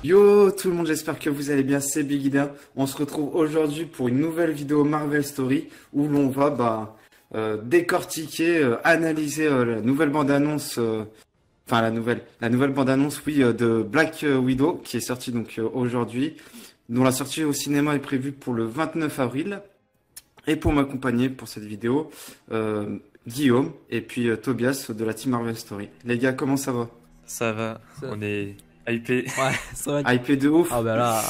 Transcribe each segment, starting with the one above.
Yo tout le monde, j'espère que vous allez bien, c'est Bigida. On se retrouve aujourd'hui pour une nouvelle vidéo Marvel Story où l'on va décortiquer, analyser la nouvelle bande-annonce, enfin la nouvelle bande-annonce, oui, de Black Widow qui est sortie donc aujourd'hui, dont la sortie au cinéma est prévue pour le 29 avril. Et pour m'accompagner pour cette vidéo, Guillaume et puis Tobias de la team Marvel Story. Les gars, comment ça va? Ça va, Ça- on est hypé. Ouais, ça va. Hypé de ouf. Ah bah là,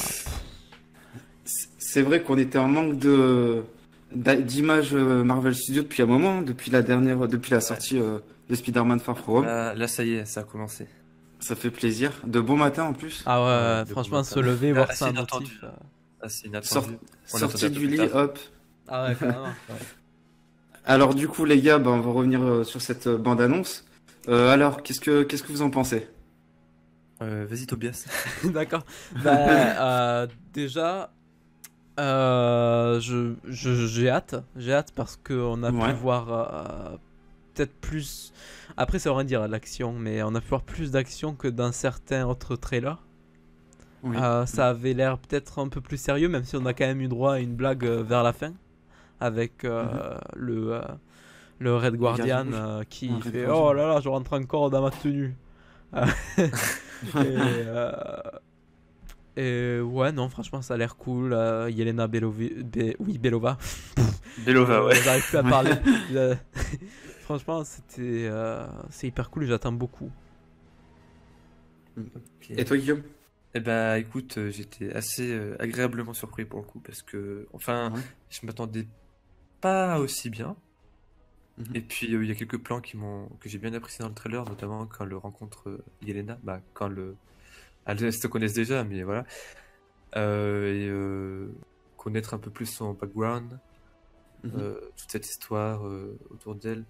C'est vrai qu'on était en manque d'images Marvel Studios depuis un moment, depuis la Ouais. sortie de Spider-Man Far From Home. Là, ça y est, ça a commencé. Ça fait plaisir. De bon matin en plus. ah Ah ouais, ouais, de franchement, bon se matin. lever, Ah, voir assez ça un inattendu. motif. Assez Sort- inattendu. On Sortie attendait un peu du plus lit, tard. hop. Ah ouais, carrément. Alors du coup les gars, on va revenir sur cette bande-annonce. Alors qu'est-ce que vous en pensez? Vas-y Tobias. D'accord. Bah, déjà, j'ai hâte parce qu'on a pu Ouais, voir peut-être plus. Après, ça veut rien dire l'action, mais on a pu voir plus d'action que dans certains autres trailers. oui. Ça avait l'air peut-être un peu plus sérieux, même si on a quand même eu droit à une blague vers la fin avec Mhm. le Red Le gardien Guardian rouge. qui Ouais, Red fait Guardian. oh là là, je rentre encore dans ma tenue. Euh, et, euh, et ouais, non, franchement, ça a l'air cool. Yelena Belova. Belova, ouais. J'arrive plus à Ouais. parler. Euh, Franchement, c'est hyper cool et j'attends beaucoup. Ok. Et toi Guillaume? Eh ben, écoute, j'étais assez agréablement surpris pour le coup parce que, enfin, Ouais. je m'attendais pas aussi bien. Mhm. Et puis, il y a quelques plans que j'ai bien apprécié dans le trailer, notamment quand le rencontre Yelena, bah, quand le, elles se connaissent déjà, mais voilà. Connaître un peu plus son background, Mhm. toute cette histoire autour d'elle,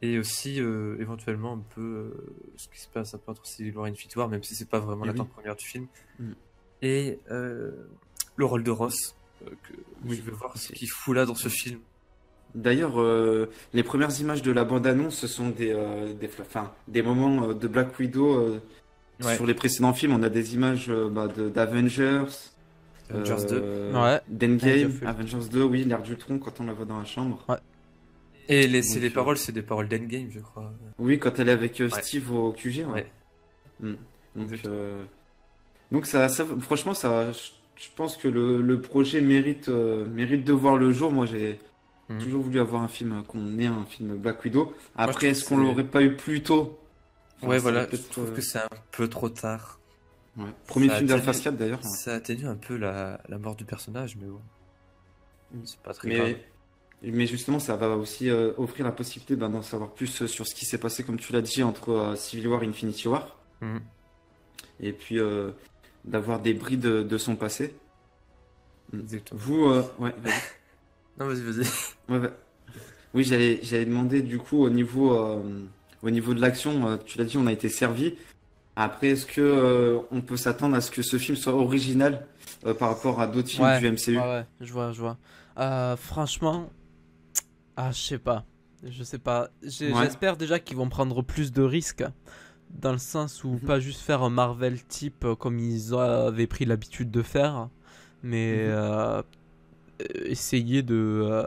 et aussi éventuellement un peu ce qui se passe un peu entre Civil War et Infinity War, même si c'est pas vraiment Et oui. l'attente première du film, Mhm. et le rôle de Ross, que je Oui. veux voir ce Ok. qu'il fout là dans ce film. D'ailleurs, les premières images de la bande-annonce, ce sont des moments de Black Widow. Ouais, Sur les précédents films, on a des images d'Avengers, Avengers 2. Ouais, avec d'Endgame, Ultron. Avengers 2, oui, l'ère d'Ultron quand on la voit dans la chambre. Ouais. Et les Donc, paroles, c'est des paroles d'Endgame, je crois. oui, quand elle est avec Ouais, Steve au QG, ouais. ouais, Mm. Donc, exactement. franchement, je pense que le projet mérite de voir le jour. Moi, j'ai Mhm. toujours voulu avoir qu'on ait un film Black Widow. Moi, je Après, trouve que est-ce qu'on c'est... l'aurait pas eu plus tôt? Enfin, Ouais, ça aurait voilà, je peut-être. trouve que c'est un peu trop tard. Ouais. Premier Ça film d'Alpha atténue, 4 d'ailleurs. Ouais. ça atténue un peu la mort du personnage, mais bon, Mm. c'est pas très grave. Mais justement, ça va aussi offrir la possibilité d'en savoir plus sur ce qui s'est passé, comme tu l'as dit, entre Civil War et Infinity War. Mhm. Et puis d'avoir des bris de son passé. Mm. Exactement. Vous, ouais, vas-y. Non, vas-y, vas-y. Ouais, oui, j'allais demander du coup au niveau de l'action, tu l'as dit, on a été servi. Après, est-ce que on peut s'attendre à ce que ce film soit original par rapport à d'autres films Ouais, du ouais, MCU? ouais, je vois, je vois. Franchement, je sais pas. Je sais pas. Ouais. J'espère déjà qu'ils vont prendre plus de risques. Dans le sens où Mhm. pas juste faire un Marvel type comme ils avaient pris l'habitude de faire. Mais Mhm. essayer de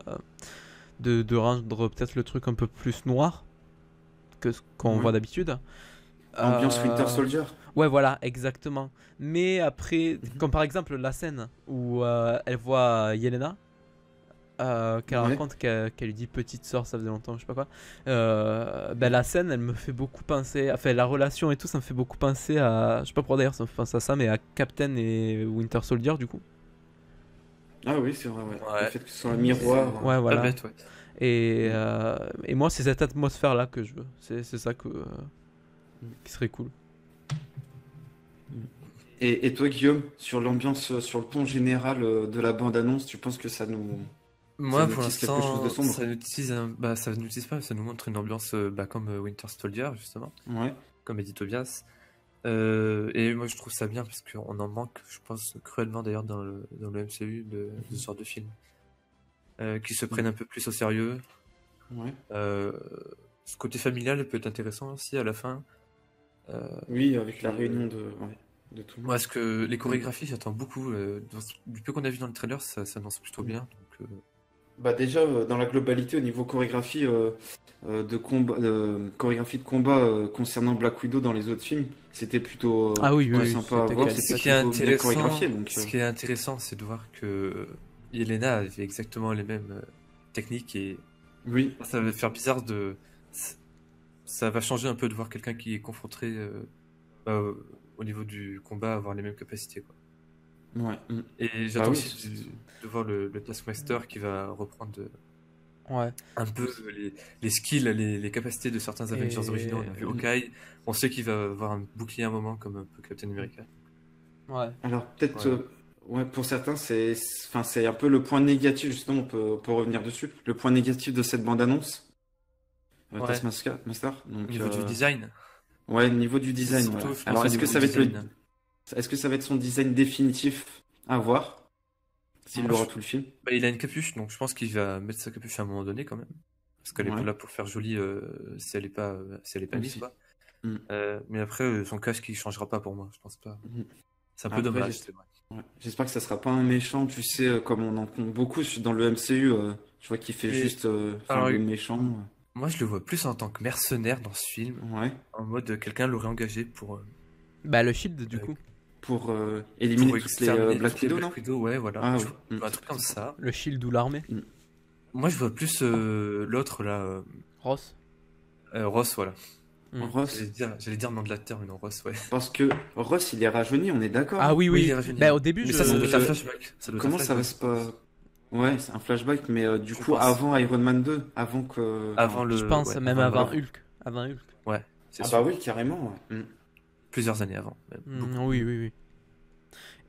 rendre peut-être le truc un peu plus noir que ce qu'on Ouais. voit d'habitude. Ambiance Winter Euh, Soldier. Ouais, voilà, exactement. Mais après, Mhm. comme par exemple la scène où elle voit Yelena, qu'elle Ouais. raconte qu'elle lui dit petite sœur, ça faisait longtemps, je sais pas quoi. Ben, Mhm. la scène, elle me fait beaucoup penser, enfin la relation et tout, ça me fait beaucoup penser à, je sais pas pourquoi d'ailleurs, ça me fait penser à ça, mais à Captain et Winter Soldier du coup. Ah oui, c'est vrai, ouais. Le Ouais, fait que ce soit un miroir. Ouais, pas voilà. bête, ouais. Et, Mhm. et moi, c'est cette atmosphère-là que je veux. C'est ça Mhm. qui serait cool. Et toi, Guillaume, sur l'ambiance, sur le ton général de la bande-annonce, tu penses que ça Moi, nous pour tisse quelque chose de l'instant, sombre? bah, ça nous utilise pas, ça nous montre une ambiance bah, comme Winter Soldier, justement, Ouais. comme a dit Tobias. Et moi, je trouve ça bien parce qu'on en manque, je pense, cruellement d'ailleurs dans le MCU de ce genre de film. Qui se prennent Mhm. un peu plus au sérieux. Ouais. Euh, Ce côté familial peut être intéressant aussi à la fin. Oui, avec la Puis, réunion de. Ouais. de tout le monde. Moi, ce que les chorégraphies, j'attends beaucoup. Du peu qu'on a vu dans le trailer, ça s'annonce plutôt bien. Donc, Bah déjà, dans la globalité, au niveau chorégraphie, de combat, chorégraphie de combat concernant Black Widow dans les autres films, c'était plutôt, Ah oui, plutôt oui, sympa à c'était voir, quali- ce c'était qui est plutôt bien chorégraphié. intéressant, Donc, ce qui est intéressant, c'est de voir que Yelena avait exactement les mêmes techniques et oui, ça va faire bizarre ça va changer un peu de voir quelqu'un qui est confronté bah, au niveau du combat avoir les mêmes capacités, quoi. ouais. Et Bah j'attends oui, aussi de voir le Taskmaster qui va reprendre Ouais. un peu les skills, les capacités de certains Avengers Et- originaux. On a vu Hawkeye, on sait qu'il va avoir un bouclier à un moment comme un peu Captain America. Ouais. Alors peut-être, Voilà. ouais, pour certains, enfin, c'est un peu le point négatif, justement, on peut revenir dessus. Le point négatif de cette bande-annonce, Ouais. Taskmaster, donc, Au niveau du design, ouais, niveau du design, surtout, voilà. je pense, Alors, au est-ce que niveau ça du va être design. est-ce que ça va être son design définitif à voir, s'il Moi, aura je- tout le film? Bah, il a une capuche, donc je pense qu'il va mettre sa capuche à un moment donné quand même. Parce qu'elle est Ouais. pas là pour faire jolie si elle est pas mise, Aussi. quoi. Mm. Mais après, son casque, il changera pas pour moi, je pense pas. Mhm. C'est un peu Après, dommage, j'es- c'est vrai. ouais. J'espère que ça sera pas un méchant, tu sais, comme on en compte beaucoup dans le MCU, je vois qu'il fait Mais- juste, enfin, alors, le méchant. Moi, je le vois plus en tant que mercenaire dans ce film, Ouais. en mode quelqu'un l'aurait engagé pour Bah, le Shield, du Euh, coup. Pour éliminer toutes les exterminer Black toutes les Widow, non? Black Widow, ouais, voilà. Ah Je oui. vois un truc comme ça. Le Shield ou l'armée. Moi, je vois plus l'autre, là, Ross. Ross, voilà. Ross. J'allais dire nom de la Terre, mais non, Ross, ouais. Parce que Ross, il est rajeuni, on est d'accord. Ah oui, Oui, il oui. est rajeuni. Bah, au début, Mais je... ça doit être un je- flashback. Ça doit être un Comment ça va flashback. se pas. Ouais, c'est un flashback, mais du Je coup, pense. avant Iron Man 2, avant que. Avant le. Je pense ouais, même avant avant le- Hulk. Avant Hulk. Ouais, c'est Ah sûr. bah oui, carrément, ouais. Plusieurs années avant. Même. Oui, oui, oui.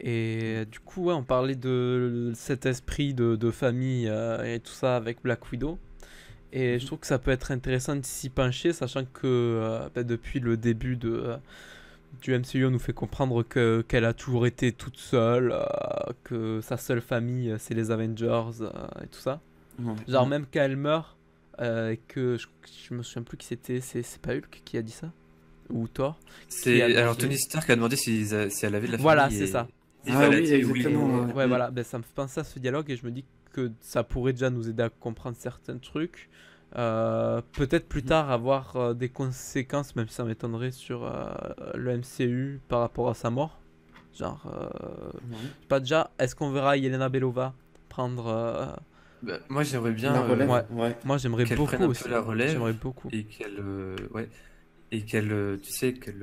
Et du coup, ouais, on parlait de cet esprit de famille et tout ça avec Black Widow. Et je trouve que ça peut être intéressant de s'y pencher, sachant que bah, depuis le début du MCU, on nous fait comprendre qu'elle a toujours été toute seule, que sa seule famille, c'est les Avengers et tout ça. Ouais. Genre, même quand elle meurt, et que je me souviens plus qui c'était, c'est pas Hulk qui a dit ça? Ou Thor? Qui a Alors, demandé- Tony Stark a demandé si elle avait de la Voilà, famille. c'est et- ça. et Ah Val a oui, dit exactement, ouais. Ouais, voilà, ben, ça me fait penser à ce dialogue et je me dis que ça pourrait déjà nous aider à comprendre certains trucs. Peut-être plus tard avoir des conséquences, même si ça m'étonnerait, sur le MCU par rapport à sa mort. Genre, Ouais. pas déjà, est-ce qu'on verra Yelena Belova prendre. Bah, moi, j'aimerais bien La relève, ouais. ouais. Moi, j'aimerais qu'elle beaucoup prenne un peu aussi. la relève J'aimerais beaucoup. et qu'elle ouais et qu'elle tu sais qu'il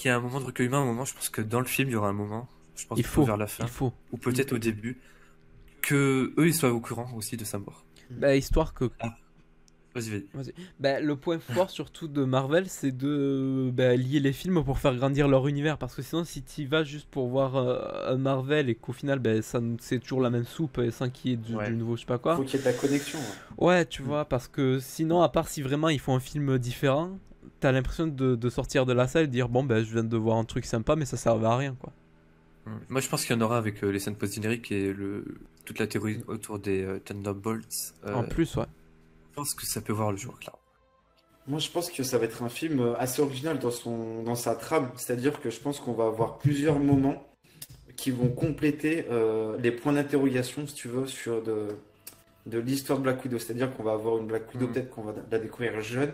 y a un moment de recueil humain, un moment, je pense que dans le film il y aura un moment, je pense Il plutôt faut, vers la fin il faut. ou peut-être au début, que eux ils soient au courant aussi de sa mort. Bah, histoire que. Vas-y. Bah, le point fort surtout de Marvel, c'est de lier les films pour faire grandir leur univers. Parce que sinon, si tu y vas juste pour voir un Marvel et qu'au final, c'est toujours la même soupe et sans qu'il y ait Ouais. du nouveau, je sais pas quoi. Faut qu'il y ait de la connexion. Ouais. Ouais, tu vois, parce que sinon, à part si vraiment ils font un film différent, t'as l'impression de sortir de la salle et de dire bon, ben je viens de voir un truc sympa, mais ça servait à rien, quoi. Moi je pense qu'il y en aura avec les scènes post-génériques et toute la théorie autour des Thunderbolts. En plus, ouais. Je pense que ça peut voir le jour, clairement. Moi, je pense que ça va être un film assez original dans sa trame. C'est-à-dire que je pense qu'on va avoir plusieurs moments qui vont compléter les points d'interrogation, si tu veux, sur de l'histoire de Black Widow. C'est-à-dire qu'on va avoir une Black Widow, peut-être qu'on va la découvrir jeune.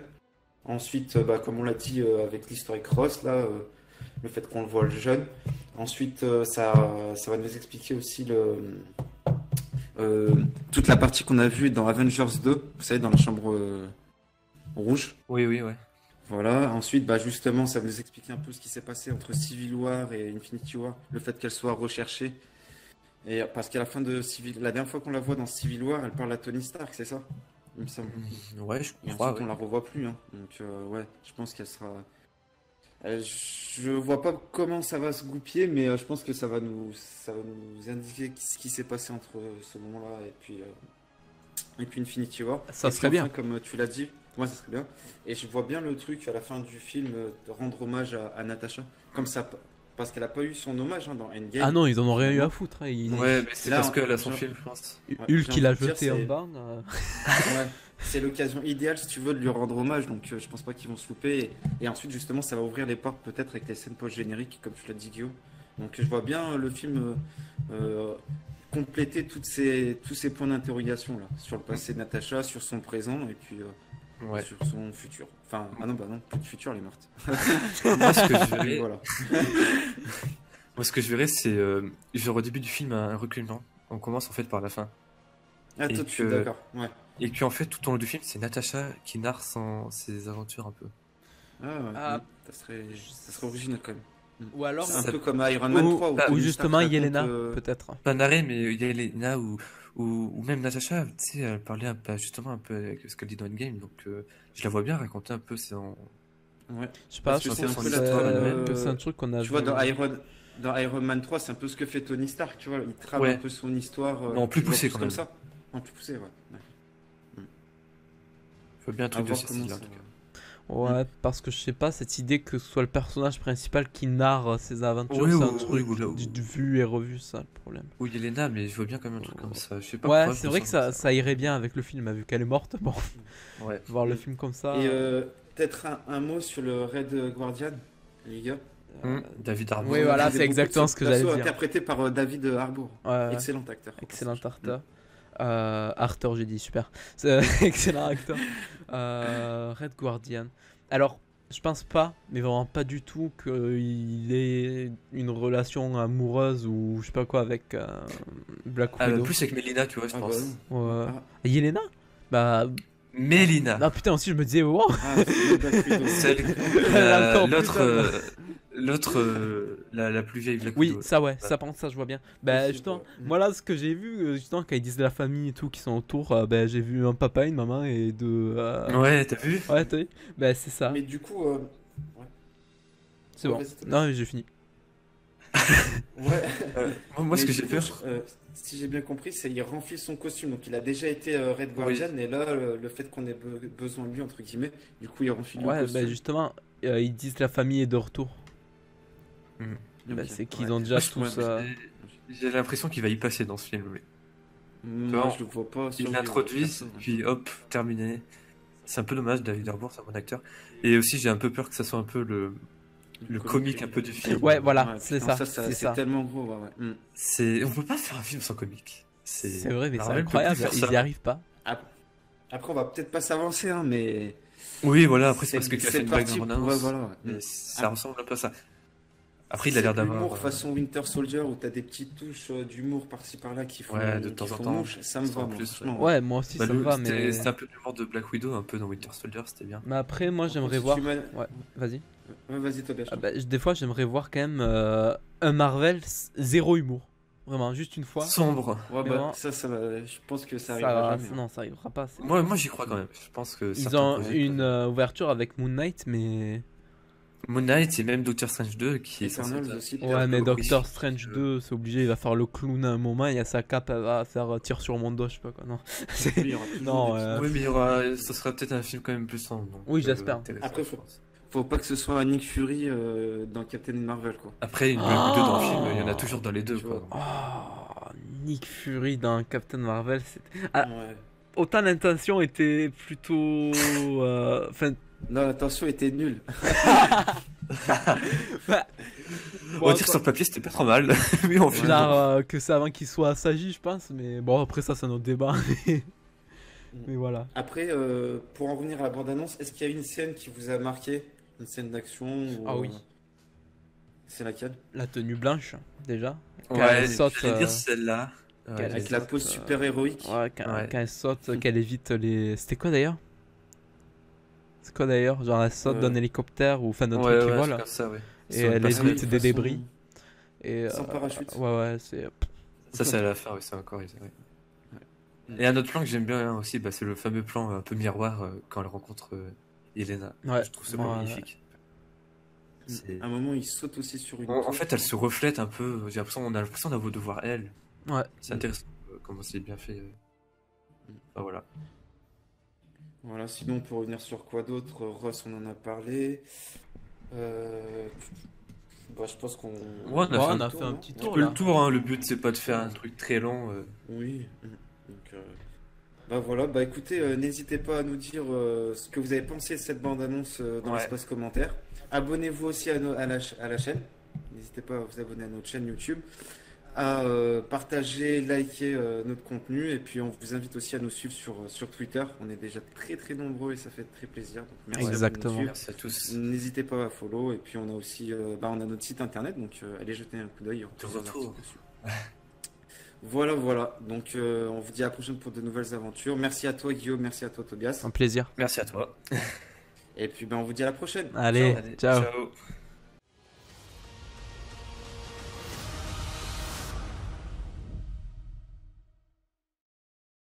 Ensuite, comme on l'a dit avec l'historique Ross, là, le fait qu'on le voit jeune. Ensuite, ça va nous expliquer aussi toute la partie qu'on a vue dans Avengers 2, vous savez, dans la chambre rouge. Oui, ouais. Voilà, ensuite, bah justement, ça va nous expliquer un peu ce qui s'est passé entre Civil War et Infinity War, le fait qu'elle soit recherchée. Et parce qu'à la fin de la dernière fois qu'on la voit dans Civil War, elle parle à Tony Stark, c'est ça? Il me semble. Ouais, je Et crois. ensuite, on la revoit plus, hein. Donc, ouais, je pense qu'elle sera. Je vois pas comment ça va se goupiller, mais je pense que ça va nous indiquer ce qui s'est passé entre ce moment-là et puis Infinity War. Ça Et puis serait bien. enfin, comme tu l'as dit, moi ça serait bien. Et je vois bien le truc à la fin du film de rendre hommage à Natasha, comme ça, parce qu'elle a pas eu son hommage hein, dans Endgame. Ah non, ils en ont rien eu à foutre. Hein. Ouais, mais c'est Là, parce qu'elle a son genre- film, je pense. Ouais, Hulk, j'ai il a envie de dire, jeté en c'est- bas. Ouais. c'est l'occasion idéale, si tu veux, de lui rendre hommage. Donc, je pense pas qu'ils vont se louper. Et ensuite, justement, ça va ouvrir les portes peut-être avec les scènes post-génériques, comme tu l'as dit, Guillaume. Donc, je vois bien le film compléter tous ces points d'interrogation là, sur le passé de Natacha, sur son présent et puis Ouais. sur son futur. Enfin, ah non, bah non, plus de futur, elle est morte. Moi, ce que je verrais, Voilà. c'est genre au début du film un reculement. On commence en fait par la fin. Ah, Et toi, tu suis que- d'accord. Ouais. Et puis en fait, tout au long du film, c'est Natacha qui narre ses aventures un peu. Ah, ouais. Ah. Ça serait original quand même. Ou alors, C'est un Ça- peu comme Iron Man ou, 3 où ou Tony justement Stark Yelena, raconte, peut-être. Pas narré, mais il y a Elena ou même Natacha, tu sais, elle parlait justement un peu avec ce qu'elle dit dans Endgame, donc je la vois bien raconter un peu Ouais. Je sais pas, Parce je que pense c'est un peu que la toile, c'est un truc qu'on a Tu vois, vu. dans Iron Man 3, c'est un peu ce que fait Tony Stark, tu vois. Il trame Ouais. un peu son histoire. Mais en plus tu vois, poussé, quand comme même. ça. En plus poussé, ouais. Je vois bien un À truc de voir ce comment style-là, en ça tout cas. Ouais, parce que je sais pas, cette idée que ce soit le personnage principal qui narre ses aventures, Oui, c'est un ou- truc oui, ou- du vu et revu, ça le problème. Ou Yelena, mais je vois bien quand même un truc comme ça. Je sais pas Ouais, pourquoi, je c'est le vrai que sens comme ça irait bien avec le film, vu qu'elle est morte. Bon, Ouais. voir le Mm. film comme ça. Et peut-être un mot sur le Red Guardian, les gars. David Harbour. Oui, voilà, J'aime c'est beaucoup exactement ce que j'allais dire. Interprété par David Harbour. Ouais, Excellent acteur. excellent acteur. Arthur, j'ai dit, super. C'est excellent acteur. Red Guardian. Alors, je pense pas, mais vraiment pas du tout, qu'il ait une relation amoureuse ou je sais pas quoi avec Black Widow. Plus avec Mélina, tu vois, je Ah, bah pense. non. Ouais. Ah. Et Yelena? Bah. Mélina. Ah putain, aussi je me disais, wow! Ah, c'est Black Widow. Celle- Encore L'autre, plus la plus vieille Black Oui, Widow. ça ouais, ça par contre ça je vois bien. Bah Possible, justement, ouais. moi là ce que j'ai vu, justement quand ils disent la famille et tout qui sont autour, bah j'ai vu un papa, une maman et deux... Ouais, t'as vu? Ouais, t'as vu? Bah c'est ça, Mais du coup, ouais. c'est ouais, bon. vas-y, Non mais j'ai fini. Ouais. Moi, ce Mais que du j'ai coup, peur, si j'ai bien compris, c'est qu'il renfile son costume. Donc il a déjà été Red Guardian, et là, le fait qu'on ait besoin de lui, entre guillemets, du coup, il renfile le Ouais, costume. bah justement, ils disent la famille est de retour. Bah, Ok. c'est qu'ils Ouais. ont déjà Moi, je- tous... j'ai l'impression qu'il va y passer dans ce film. Oui. Moi, je le vois pas. Ils survivre, l'introduisent, perso, ouais. puis hop, terminé. C'est un peu dommage, David Harbour, c'est un bon acteur. Et aussi, j'ai un peu peur que ça soit un peu le comique un peu du film. Ouais, voilà, Ouais, c'est putain, ça, c'est c'est ça. tellement gros, ouais, ouais. On peut pas faire un film sans comique. C'est vrai, mais c'est Marvel peut plus incroyable, faire ils ça. y arrivent pas. Après, on va peut-être pas s'avancer, hein, mais. Oui, voilà, après, c'est parce que tu as fait une blague parti dans pour- mon ouais, annonce. voilà, ouais. Mais ça Ah. ressemble un peu à ça. Après, il a l'air d'avoir. L'humour façon Winter Soldier où t'as des petites touches d'humour par-ci par-là qui font, Ouais, de qui temps en font temps. mouche, ça me Sans va, moi, plus, franchement. Ouais, moi aussi Bah, ça me va, c'était mais... c'était un peu l'humour de Black Widow, un peu dans Winter Soldier, c'était bien. Mais après, moi j'aimerais Si voir... tu m'as- Ouais, vas-y. Ouais, vas-y, Tobias. Ah bah, des fois, j'aimerais voir quand même un Marvel zéro humour. Vraiment, juste une fois. Sombre. Ouais, Mais bah, bon, je pense que ça Ça arrivera va- jamais. non, ça arrivera pas. Moi j'y crois quand même. Je pense que Ils certains ont projets une peuvent- ouverture avec Moon Knight, mais... Moon Knight et même Doctor Strange 2 qui est censé Eternals être aussi. Ouais, mais peu Doctor horrifique. Strange 2, c'est obligé, il va faire le clown à un moment, il y a sa cape, elle va faire tir sur mon dos, je sais pas quoi, non. Oui, il y aura toujours Non, des petits- Oui, mais ce sera peut-être un film quand même plus sombre. donc, Oui, j'espère. intéressant, Après, je pense. Faut pas que ce soit Nick Fury dans Captain Marvel, quoi. Après, une Black Widow dans le film, il y en a toujours dans les deux. Tu Quoi. Oh, Nick Fury dans Captain Marvel, c'était... Ah, Ouais. autant l'intention était plutôt... Enfin... Non, l'attention était nulle. bah, On va dire sur le papier, c'était pas trop mal. Mais en film. Genre que c'est avant qu'il soit assagi, je pense, mais bon, après ça, c'est un autre débat. Mais voilà. Après, pour en revenir à la bande-annonce, est-ce qu'il y a une scène qui vous a marqué? Une scène d'action ou, Ah oui. C'est laquelle? La tenue blanche, déjà. Quand Ouais, elle saute, j'allais dire celle-là. Ouais, qu'elle- Avec la pose super héroïque. ouais, quand, Ouais. quand elle saute, qu'elle évite les... C'était quoi d'ailleurs? C'est quoi d'ailleurs? Genre elle saute d'un hélicoptère ou enfin d'un truc qui ouais, vole c'est comme ça, ouais. et Sur une elle passerelle. évite des façon- débris. Et, Sans parachute. Ouais, ouais, c'est... Ça, c'est à la fin, ouais, c'est encore. Ouais. Et un autre plan que j'aime bien hein, aussi, bah, c'est le fameux plan un peu miroir quand elle rencontre Yelena. Ouais, Je trouve ça moi, magnifique. C'est- À un moment, il saute aussi sur une En tour. fait, elle se reflète un peu. On a l'impression d'avoir de voir elle. Ouais. C'est intéressant comment c'est bien fait. Enfin, voilà. Voilà, sinon, pour revenir sur quoi d'autre, Ross, on en a parlé. Bah, je pense qu'on. Ouais, on a Ouais, fait on un a fait un petit Un tour peu là. le tour, hein. Le but, c'est pas de faire un truc très long. Oui. Donc, Bah voilà, bah écoutez, n'hésitez pas à nous dire ce que vous avez pensé de cette bande-annonce dans Ouais, l'espace commentaire. Abonnez-vous aussi à la chaîne. N'hésitez pas à vous abonner à notre chaîne YouTube, à partager, liker notre contenu. Et puis on vous invite aussi à nous suivre sur Twitter. On est déjà très très nombreux et ça fait très plaisir. Donc merci à vous de nous Exactement. suivre. merci à tous. N'hésitez pas à follow. Et puis on a aussi on a notre site internet. Donc allez jeter un coup d'œil. Il y aura De plusieurs retour. articles dessus. Voilà, voilà. Donc on vous dit à la prochaine pour de nouvelles aventures. Merci à toi Guillaume, merci à toi Tobias. Un plaisir. Merci à toi. Et puis on vous dit à la prochaine. Allez, Allez, ciao. ciao.